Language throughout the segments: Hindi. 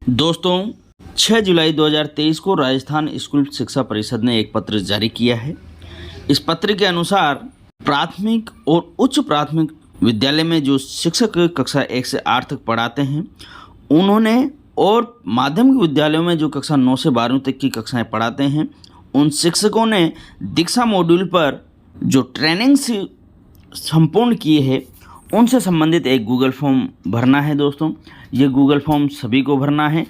दोस्तों 6 जुलाई 2023 को राजस्थान स्कूल शिक्षा परिषद ने एक पत्र जारी किया है। इस पत्र के अनुसार प्राथमिक और उच्च प्राथमिक विद्यालय में जो शिक्षक कक्षा 1 से 8 तक पढ़ाते हैं उन्होंने और माध्यमिक विद्यालयों में जो कक्षा 9 से 12 तक की कक्षाएं पढ़ाते हैं उन शिक्षकों ने दीक्षा मॉड्यूल पर जो ट्रेनिंग संपूर्ण किए हैं उनसे संबंधित एक गूगल फॉर्म भरना है। दोस्तों ये गूगल फॉर्म सभी को भरना है।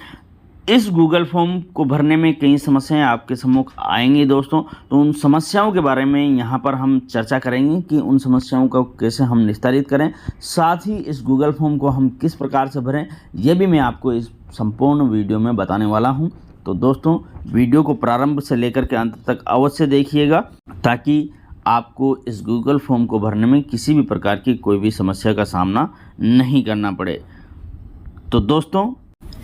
इस गूगल फॉर्म को भरने में कई समस्याएं आपके सम्मुख आएंगी दोस्तों, तो उन समस्याओं के बारे में यहाँ पर हम चर्चा करेंगे कि उन समस्याओं को कैसे हम निस्तारित करें, साथ ही इस गूगल फॉर्म को हम किस प्रकार से भरें यह भी मैं आपको इस संपूर्ण वीडियो में बताने वाला हूँ। तो दोस्तों वीडियो को प्रारंभ से लेकर के अंत तक अवश्य देखिएगा ताकि आपको इस गूगल फॉर्म को भरने में किसी भी प्रकार की कोई भी समस्या का सामना नहीं करना पड़े। तो दोस्तों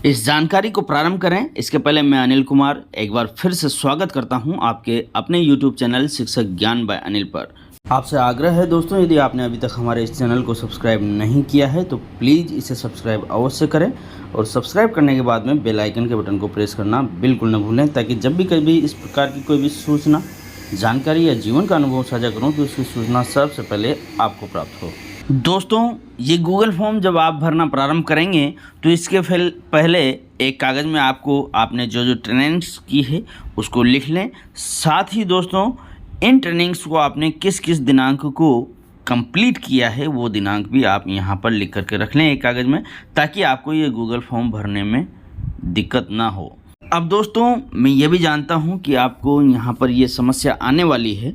इस जानकारी को प्रारंभ करें इसके पहले मैं अनिल कुमार एक बार फिर से स्वागत करता हूं आपके अपने YouTube चैनल शिक्षक ज्ञान बाय अनिल पर। आपसे आग्रह है दोस्तों, यदि आपने अभी तक हमारे इस चैनल को सब्सक्राइब नहीं किया है तो प्लीज़ इसे सब्सक्राइब अवश्य करें और सब्सक्राइब करने के बाद में बेल आइकन के बटन को प्रेस करना बिल्कुल न भूलें ताकि जब भी कभी इस प्रकार की कोई भी सूचना, जानकारी या जीवन का अनुभव साझा करूं तो उसकी सूचना सबसे पहले आपको प्राप्त हो। दोस्तों ये गूगल फॉर्म जब आप भरना प्रारंभ करेंगे तो इसके पहले एक कागज़ में आपने जो ट्रेनिंग्स की है उसको लिख लें। साथ ही दोस्तों इन ट्रेनिंग्स को आपने किस किस दिनांक को कंप्लीट किया है वो दिनांक भी आप यहाँ पर लिख करके रख लें एक कागज़ में, ताकि आपको ये गूगल फॉर्म भरने में दिक्कत ना हो। अब दोस्तों मैं ये भी जानता हूँ कि आपको यहाँ पर ये समस्या आने वाली है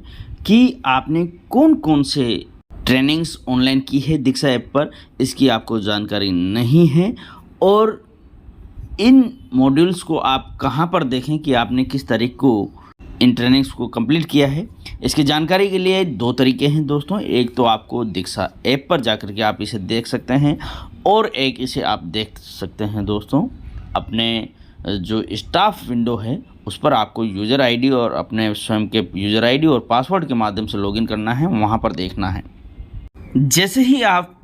कि आपने कौन कौन से ट्रेनिंग्स ऑनलाइन की है दीक्षा ऐप पर, इसकी आपको जानकारी नहीं है और इन मॉड्यूल्स को आप कहाँ पर देखें कि आपने किस तारीख को इन ट्रेनिंग्स को कंप्लीट किया है। इसकी जानकारी के लिए दो तरीके हैं दोस्तों, एक तो आपको दीक्षा ऐप पर जाकर के आप इसे देख सकते हैं और एक इसे आप देख सकते हैं दोस्तों अपने जो स्टाफ विंडो है उस पर आपको यूज़र आईडी और अपने स्वयं के यूज़र आईडी और पासवर्ड के माध्यम से लॉगिन करना है, वहाँ पर देखना है। जैसे ही आप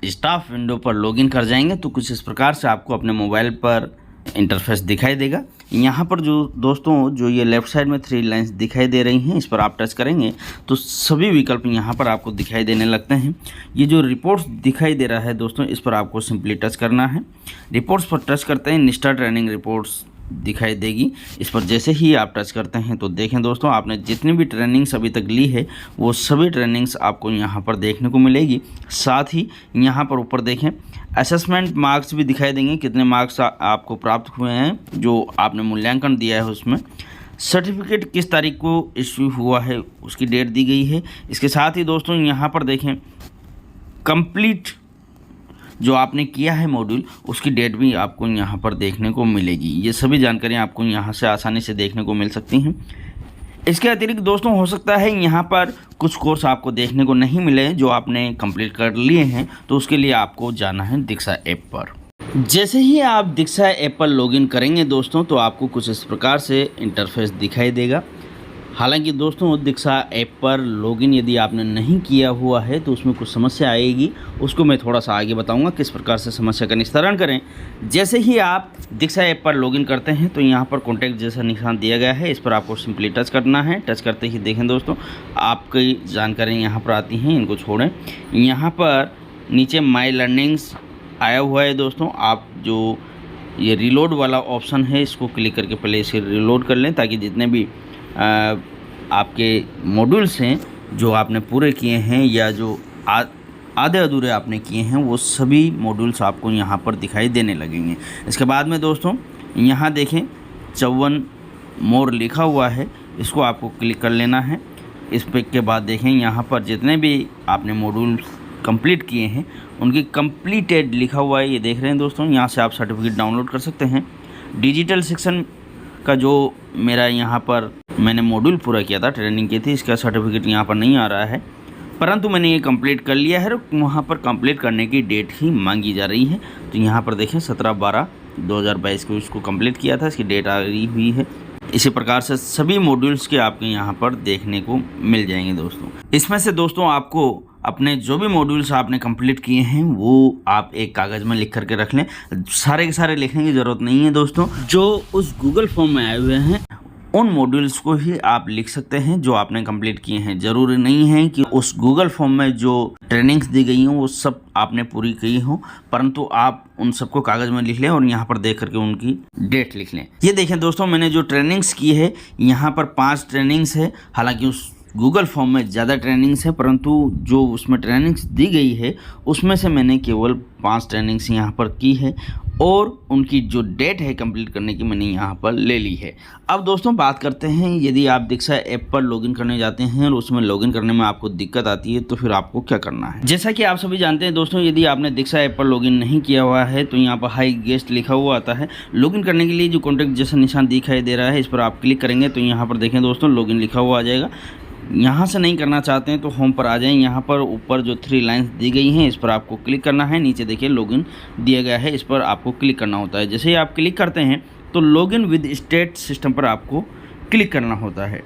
स्टाफ विंडो पर लॉगिन कर जाएंगे तो कुछ इस प्रकार से आपको अपने मोबाइल पर इंटरफेस दिखाई देगा। यहाँ पर जो दोस्तों जो ये लेफ़्ट साइड में 3 लाइंस दिखाई दे रही हैं इस पर आप टच करेंगे तो सभी विकल्प यहाँ पर आपको दिखाई देने लगते हैं। ये जो रिपोर्ट्स दिखाई दे रहा है दोस्तों इस पर आपको सिंपली टच करना है। रिपोर्ट्स पर टच करते हैं निष्ठा ट्रेनिंग रिपोर्ट्स दिखाई देगी। इस पर जैसे ही आप टच करते हैं तो देखें दोस्तों आपने जितनी भी ट्रेनिंग्स अभी तक ली है वो सभी ट्रेनिंग्स आपको यहाँ पर देखने को मिलेगी। साथ ही यहाँ पर ऊपर देखें असेसमेंट मार्क्स भी दिखाई देंगे, कितने मार्क्स आपको प्राप्त हुए हैं जो आपने मूल्यांकन दिया है उसमें। सर्टिफिकेट किस तारीख को इश्यू हुआ है उसकी डेट दी गई है। इसके साथ ही दोस्तों यहाँ पर देखें कंप्लीट जो आपने किया है मॉड्यूल उसकी डेट भी आपको यहाँ पर देखने को मिलेगी। ये सभी जानकारियाँ आपको यहाँ से आसानी से देखने को मिल सकती हैं। इसके अतिरिक्त दोस्तों हो सकता है यहाँ पर कुछ कोर्स आपको देखने को नहीं मिले जो आपने कंप्लीट कर लिए हैं, तो उसके लिए आपको जाना है दीक्षा ऐप पर। जैसे ही आप दीक्षा ऐप पर लॉगिन करेंगे दोस्तों तो आपको कुछ इस प्रकार से इंटरफेस दिखाई देगा। हालांकि दोस्तों दीक्षा ऐप पर लॉगिन यदि आपने नहीं किया हुआ है तो उसमें कुछ समस्या आएगी, उसको मैं थोड़ा सा आगे बताऊंगा किस प्रकार से समस्या का निस्तारण करें। जैसे ही आप दीक्षा ऐप पर लॉगिन करते हैं तो यहाँ पर कॉन्टैक्ट जैसा निशान दिया गया है, इस पर आपको सिंपली टच करना है। टच करते ही देखें दोस्तों आपकी जानकारी यहाँ पर आती हैं, इनको छोड़ें। यहाँ पर नीचे माई लर्निंग्स आया हुआ है दोस्तों, आप जो ये रिलोड वाला ऑप्शन है इसको क्लिक करके पहले इसे रिलोड कर लें ताकि जितने भी आपके मॉड्यूल्स हैं जो आपने पूरे किए हैं या जो आधे अधूरे आपने किए हैं वो सभी मॉड्यूल्स आपको यहाँ पर दिखाई देने लगेंगे। इसके बाद में दोस्तों यहाँ देखें 54 मोर लिखा हुआ है, इसको आपको क्लिक कर लेना है। इस पे के बाद देखें यहाँ पर जितने भी आपने मॉड्यूल्स कंप्लीट किए हैं उनकी कंप्लीटेड लिखा हुआ है, ये देख रहे हैं दोस्तों। यहाँ से आप सर्टिफिकेट डाउनलोड कर सकते हैं। डिजिटल सेक्शन का जो मेरा यहाँ पर मैंने मॉड्यूल पूरा किया था, ट्रेनिंग की थी, इसका सर्टिफिकेट यहाँ पर नहीं आ रहा है, परंतु मैंने ये कंप्लीट कर लिया है और वहाँ पर कंप्लीट करने की डेट ही मांगी जा रही है। तो यहाँ पर देखें 17/12/2022 को इसको कंप्लीट किया था, इसकी डेट आ रही हुई है। इसी प्रकार से सभी मॉड्यूल्स के आपके यहाँ पर देखने को मिल जाएंगे दोस्तों। इसमें से दोस्तों आपको अपने जो भी मॉड्यूल्स आपने कंप्लीट किए हैं वो आप एक कागज़ में लिख करके रख लें। सारे के सारे लिखने की ज़रूरत नहीं है दोस्तों, जो उस गूगल फॉर्म में आए हुए हैं उन मॉड्यूल्स को ही आप लिख सकते हैं जो आपने कंप्लीट किए हैं। ज़रूरी नहीं है कि उस गूगल फॉर्म में जो ट्रेनिंग्स दी गई हैं वो सब आपने पूरी की हो, परंतु आप उन सबको कागज़ में लिख लें और यहाँ पर देख करके उनकी डेट लिख लें। ये देखें दोस्तों, मैंने जो ट्रेनिंग्स की है यहाँ पर 5 ट्रेनिंग्स है। हालांकि उस गूगल फॉर्म में ज़्यादा ट्रेनिंग्स है, परंतु जो उसमें ट्रेनिंग्स दी गई है उसमें से मैंने केवल 5 ट्रेनिंग्स यहाँ पर की है और उनकी जो डेट है कंप्लीट करने की मैंने यहाँ पर ले ली है। अब दोस्तों बात करते हैं, यदि आप दीक्षा ऐप पर लॉगिन करने जाते हैं और उसमें लॉगिन करने में आपको दिक्कत आती है तो फिर आपको क्या करना है। जैसा कि आप सभी जानते हैं दोस्तों, यदि आपने दीक्षा ऐप पर लॉगिन नहीं किया हुआ है तो यहाँ पर हाई गेस्ट लिखा हुआ आता है। लॉगिन करने के लिए जो कॉन्टैक्ट जैसा निशान दिखाई दे रहा है इस पर आप क्लिक करेंगे तो यहाँ पर देखें दोस्तों लॉगिन लिखा हुआ आ जाएगा। यहाँ से नहीं करना चाहते हैं तो होम पर आ जाएं। यहाँ पर ऊपर जो 3 लाइंस दी गई हैं इस पर आपको क्लिक करना है। नीचे देखिए लॉगिन दिया गया है, इस पर आपको क्लिक करना होता है। जैसे ही आप क्लिक करते हैं तो लॉगिन विद स्टेट सिस्टम पर आपको क्लिक करना होता है।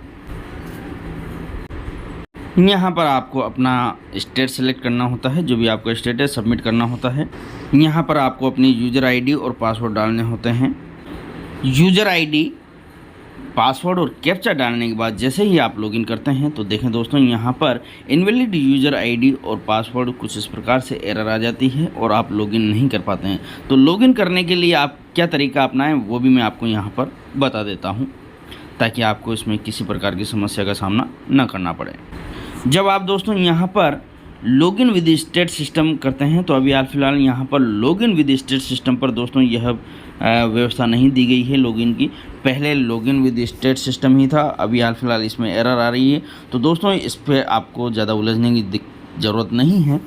यहाँ पर आपको अपना स्टेट सेलेक्ट करना होता है, जो भी आपका स्टेट है सबमिट करना होता है। यहाँ पर आपको अपनी यूज़र आईडी और पासवर्ड डालने होते हैं। यूज़र आईडी, पासवर्ड और कैप्चा डालने के बाद जैसे ही आप लॉगिन करते हैं तो देखें दोस्तों यहाँ पर इनवैलिड यूज़र आईडी और पासवर्ड कुछ इस प्रकार से एरर आ जाती है और आप लॉगिन नहीं कर पाते हैं। तो लॉगिन करने के लिए आप क्या तरीका अपनाएं वो भी मैं आपको यहाँ पर बता देता हूँ, ताकि आपको इसमें किसी प्रकार की समस्या का सामना न करना पड़े। जब आप दोस्तों यहाँ पर लॉगिन विद स्टेट सिस्टम करते हैं तो अभी हाल फिलहाल यहाँ पर लॉगिन विद स्टेट सिस्टम पर दोस्तों यह व्यवस्था नहीं दी गई है लॉगिन की। पहले लॉगिन विद स्टेट सिस्टम ही था, अभी हाल फिलहाल इसमें एरर आ रही है। तो दोस्तों इस पर आपको ज़्यादा उलझने की ज़रूरत नहीं है।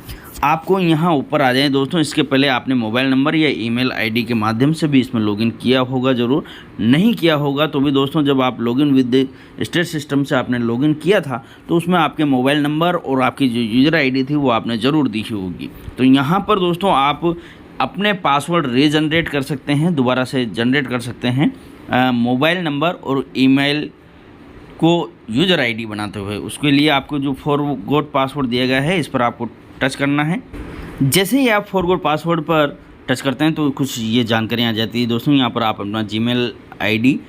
आपको यहाँ ऊपर आ जाए दोस्तों, इसके पहले आपने मोबाइल नंबर या ईमेल आईडी के माध्यम से भी इसमें लॉगिन किया होगा। ज़रूर नहीं किया होगा तो भी दोस्तों जब आप लॉगिन विद स्टेट सिस्टम से आपने लॉगिन किया था तो उसमें आपके मोबाइल नंबर और आपकी जो यूज़र आईडी थी वो आपने ज़रूर दी होगी। तो यहाँ पर दोस्तों आप अपने पासवर्ड रीजनरेट कर सकते हैं, दोबारा से जनरेट कर सकते हैं मोबाइल नंबर और ईमेल को यूज़र आईडी बनाते हुए। उसके लिए आपको जो फॉरगॉट पासवर्ड दिया गया है इस पर आपको टच करना है। जैसे ही आप फॉरगॉट पासवर्ड पर टच करते हैं तो कुछ ये जानकारियाँ आ जाती है दोस्तों। यहाँ पर आप अपना जीमेल आईडी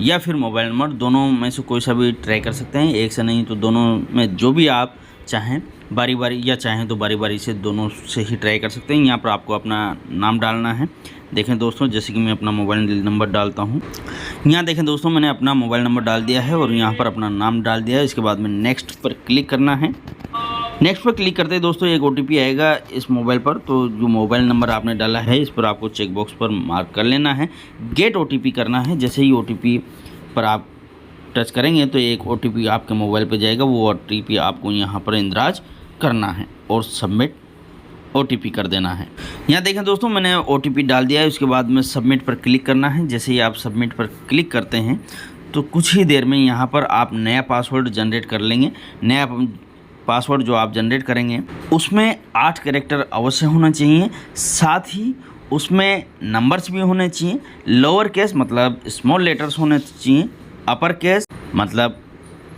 या फिर मोबाइल नंबर दोनों में से कोई सा भी ट्राई कर सकते हैं, एक से नहीं तो दोनों में जो भी आप चाहें, बारी बारी या चाहें तो बारी बारी से दोनों से ही ट्राई कर सकते हैं। यहाँ पर आपको अपना नाम डालना है। देखें दोस्तों जैसे कि मैं अपना मोबाइल नंबर डालता हूँ। यहाँ देखें दोस्तों मैंने अपना मोबाइल नंबर डाल दिया है और यहाँ पर अपना नाम डाल दिया है। इसके बाद में नेक्स्ट पर क्लिक करना है। नेक्स्ट पर क्लिक करते ही दोस्तों एक OTP आएगा इस मोबाइल पर। तो जो मोबाइल नंबर आपने डाला है इस पर आपको चेक बॉक्स पर मार्क कर लेना है, गेट OTP करना है। जैसे ही OTP पर आप टच करेंगे तो एक OTP आपके मोबाइल पर जाएगा, वो OTP आपको यहाँ पर इंदराज करना है और सबमिट OTP कर देना है। यहाँ देखें दोस्तों मैंने OTP डाल दिया है। उसके बाद में सबमिट पर क्लिक करना है। जैसे ही आप सबमिट पर क्लिक करते हैं तो कुछ ही देर में यहाँ पर आप नया पासवर्ड जनरेट कर लेंगे। नया पासवर्ड जो आप जनरेट करेंगे उसमें 8 कैरेक्टर अवश्य होना चाहिए, साथ ही उसमें नंबर्स भी होने चाहिए। लोअर केस मतलब स्मॉल लेटर्स होने चाहिए, अपर केस मतलब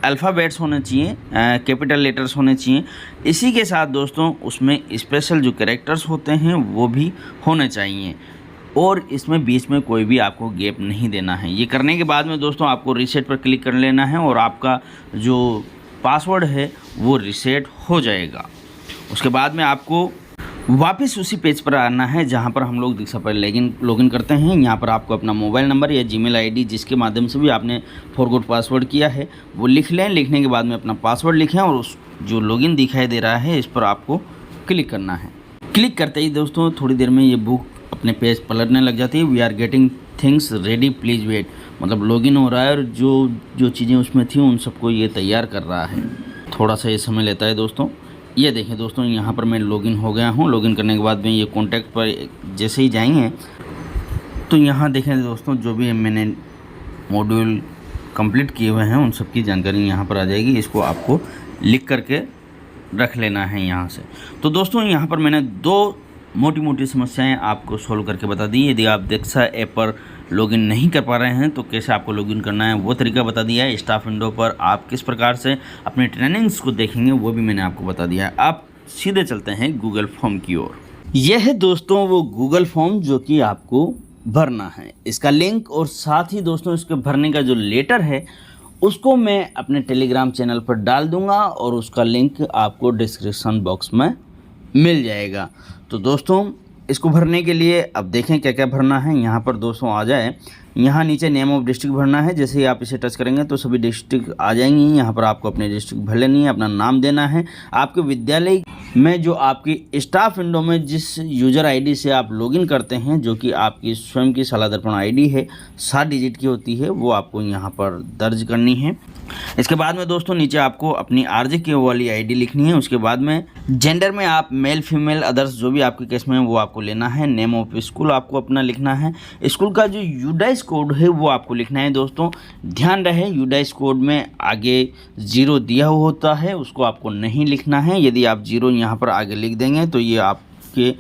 अल्फ़ाबेट्स होने चाहिए, कैपिटल लेटर्स होने चाहिए। इसी के साथ दोस्तों उसमें स्पेशल जो कैरेक्टर्स होते हैं वो भी होने चाहिए और इसमें बीच में कोई भी आपको गैप नहीं देना है। ये करने के बाद में दोस्तों आपको रीसेट पर क्लिक कर लेना है और आपका जो पासवर्ड है वो रीसेट हो जाएगा। उसके बाद में आपको वापस उसी पेज पर आना है जहां पर हम लोग दीक्षा पर लॉगिन करते हैं। यहाँ पर आपको अपना मोबाइल नंबर या जीमेल आईडी जिसके माध्यम से भी आपने फॉरगॉट पासवर्ड किया है वो लिख लें। लिखने के बाद में अपना पासवर्ड लिखें और उस जो लॉगिन दिखाई दे रहा है इस पर आपको क्लिक करना है। क्लिक करते ही दोस्तों थोड़ी देर में ये बुक अपने पेज पलटने लग जाती है। We are getting things ready please wait, मतलब लॉगिन हो रहा है और जो चीज़ें उसमें थी उन सबको ये तैयार कर रहा है। थोड़ा सा ये समय लेता है दोस्तों। ये देखें दोस्तों यहाँ पर मैं लॉगिन हो गया हूँ। लॉगिन करने के बाद में ये कॉन्टैक्ट पर जैसे ही जाएंगे तो यहाँ देखें दोस्तों जो भी मैंने मॉड्यूल कंप्लीट किए हुए हैं उन सब की जानकारी यहाँ पर आ जाएगी। इसको आपको लिख करके रख लेना है यहाँ से। तो दोस्तों यहाँ पर मैंने 2 मोटी मोटी समस्याएं आपको सॉल्व करके बता दी। यदि आप दीक्षा ऐप पर लॉगिन नहीं कर पा रहे हैं तो कैसे आपको लॉगिन करना है वो तरीका बता दिया है। स्टाफ विंडो पर आप किस प्रकार से अपने ट्रेनिंग्स को देखेंगे वो भी मैंने आपको बता दिया है। आप सीधे चलते हैं गूगल फॉर्म की ओर। यह है दोस्तों वो गूगल फॉर्म जो कि आपको भरना है। इसका लिंक और साथ ही दोस्तों इसके भरने का जो लेटर है उसको मैं अपने टेलीग्राम चैनल पर डाल दूंगा और उसका लिंक आपको डिस्क्रिप्शन बॉक्स में मिल जाएगा। तो दोस्तों इसको भरने के लिए अब देखें क्या क्या भरना है। यहाँ पर दोस्तों आ जाए, यहाँ नीचे नेम ऑफ डिस्ट्रिक्ट भरना है। जैसे ही आप इसे टच करेंगे तो सभी डिस्ट्रिक्ट आ जाएंगी। यहाँ पर आपको अपने डिस्ट्रिक्ट भर लेनी है, अपना नाम देना है। आपके विद्यालय में जो आपकी स्टाफ विंडो में जिस यूज़र आईडी से आप लॉगिन करते हैं, जो कि आपकी स्वयं की शाला दर्पण आईडी है, 7 डिजिट की होती है, वो आपको यहाँ पर दर्ज करनी है। इसके बाद में दोस्तों नीचे आपको अपनी आरजे की वाली आईडी लिखनी है। उसके बाद में जेंडर में आप मेल फीमेल अदर्स जो भी आपके केस में है वो आपको लेना है। नेम ऑफ स्कूल आपको अपना लिखना है। स्कूल का जो यूडाइस कोड है वो आपको लिखना है। दोस्तों ध्यान रहे यूडाइस कोड में आगे 0 दिया हुआ होता है, उसको आपको नहीं लिखना है। यदि आप 0 यहाँ पर आगे लिख देंगे तो ये आपके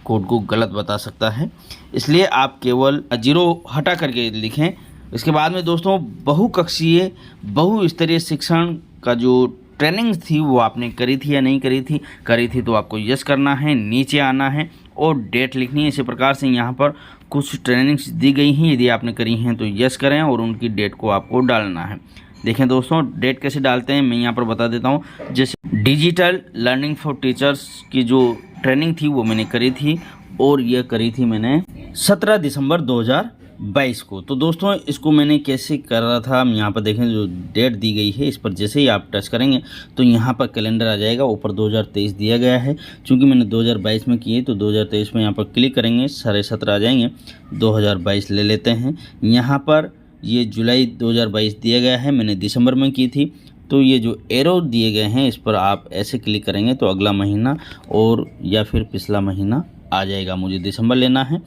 कोड को गलत बता सकता है, इसलिए आप केवल 0 हटा करके लिखें। इसके बाद में दोस्तों बहुकक्षीय बहुस्तरीय शिक्षण का जो ट्रेनिंग थी वो आपने करी थी या नहीं करी थी तो आपको यस करना है, नीचे आना है और डेट लिखनी है। इसी प्रकार से यहाँ पर कुछ ट्रेनिंग्स दी गई हैं, यदि आपने करी हैं तो यस करें और उनकी डेट को आपको डालना है। देखें दोस्तों डेट कैसे डालते हैं मैं यहाँ पर बता देता हूँ। जैसे डिजिटल लर्निंग फॉर टीचर्स की जो ट्रेनिंग थी वो मैंने करी थी और यह करी थी मैंने 17 दिसंबर 2022 को। तो दोस्तों इसको मैंने कैसे कर रहा था, हम यहाँ पर देखें जो डेट दी गई है इस पर जैसे ही आप टच करेंगे तो यहाँ पर कैलेंडर आ जाएगा। ऊपर 2023 दिया गया है, चूँकि मैंने 2022 में किए तो 2023 में यहाँ पर क्लिक करेंगे, 17.5 आ जाएंगे, 2022 ले लेते हैं। यहाँ पर ये जुलाई 2022 दिया गया है, मैंने दिसंबर में की थी तो ये जो एरो दिए गए हैं इस पर आप ऐसे क्लिक करेंगे तो अगला महीना और या फिर पिछला महीना आ जाएगा। मुझे दिसंबर लेना है,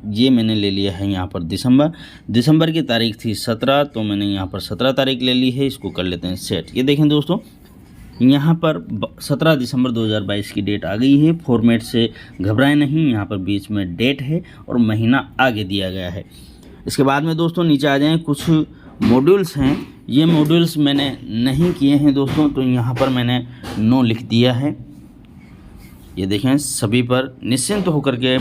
ये मैंने ले लिया है यहाँ पर दिसंबर की तारीख थी 17 तो मैंने यहाँ पर 17 तारीख ले ली है। इसको कर लेते हैं सेट। ये देखें दोस्तों यहाँ पर 17 दिसंबर 2022 की डेट आ गई है। फॉर्मेट से घबराएं नहीं, यहाँ पर बीच में डेट है और महीना आगे दिया गया है। इसके बाद में दोस्तों नीचे आ जाएं, कुछ मॉड्यूल्स हैं, ये मॉड्यूल्स मैंने नहीं किए हैं दोस्तों तो यहाँ पर मैंने नो लिख दिया है। ये देखें सभी पर निश्चिंत होकर के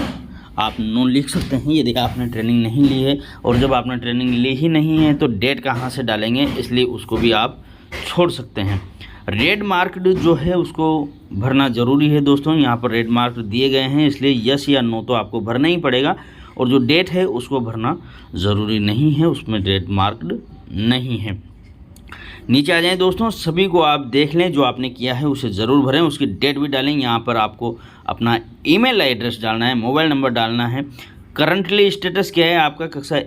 आप नो लिख सकते हैं यदि आपने ट्रेनिंग नहीं ली है। और जब आपने ट्रेनिंग ली ही नहीं है तो डेट कहाँ से डालेंगे, इसलिए उसको भी आप छोड़ सकते हैं। रेड मार्क्ड जो है उसको भरना ज़रूरी है दोस्तों, यहाँ पर रेड मार्क दिए गए हैं इसलिए यस या नो तो आपको भरना ही पड़ेगा। और जो डेट है उसको भरना ज़रूरी नहीं है, उसमें रेड मार्क्ड नहीं है। नीचे आ जाएं दोस्तों, सभी को आप देख लें, जो आपने किया है उसे ज़रूर भरें, उसकी डेट भी डालें। यहाँ पर आपको अपना ईमेल एड्रेस डालना है, मोबाइल नंबर डालना है। करंटली स्टेटस क्या है आपका, कक्षा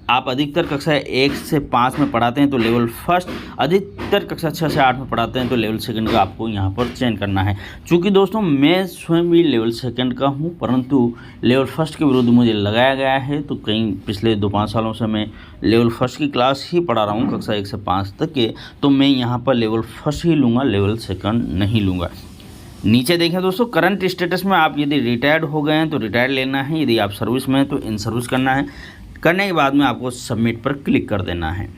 आप अधिकतर कक्षा 1 से 5 में पढ़ाते हैं तो लेवल फर्स्ट, अधिकतर कक्षा 6 से 8 में पढ़ाते हैं तो लेवल सेकंड का आपको यहाँ पर चयन करना है। चूँकि दोस्तों मैं स्वयं भी लेवल सेकंड का हूँ, परंतु लेवल फर्स्ट के विरुद्ध मुझे लगाया गया है तो कहीं पिछले 2-5 सालों से मैं लेवल फर्स्ट की क्लास ही पढ़ा रहा हूँ, कक्षा 1 से 5 तक के, तो मैं यहाँ पर लेवल फर्स्ट ही लूँगा, लेवल सेकंड नहीं लूँगा। नीचे देखें दोस्तों, करंट स्टेटस में आप यदि रिटायर्ड हो गए हैं तो रिटायर्ड लेना है, यदि आप सर्विस में हैं तो इन सर्विस करना है। करने के बाद में आपको सबमिट पर क्लिक कर देना है।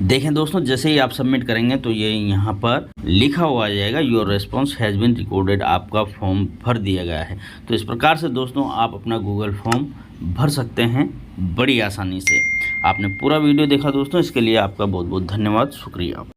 देखें दोस्तों जैसे ही आप सबमिट करेंगे तो ये यहाँ पर लिखा हुआ आ जाएगा your response has been recorded, आपका फॉर्म भर दिया गया है। तो इस प्रकार से दोस्तों आप अपना गूगल फॉर्म भर सकते हैं बड़ी आसानी से। आपने पूरा वीडियो देखा दोस्तों, इसके लिए आपका बहुत बहुत धन्यवाद, शुक्रिया।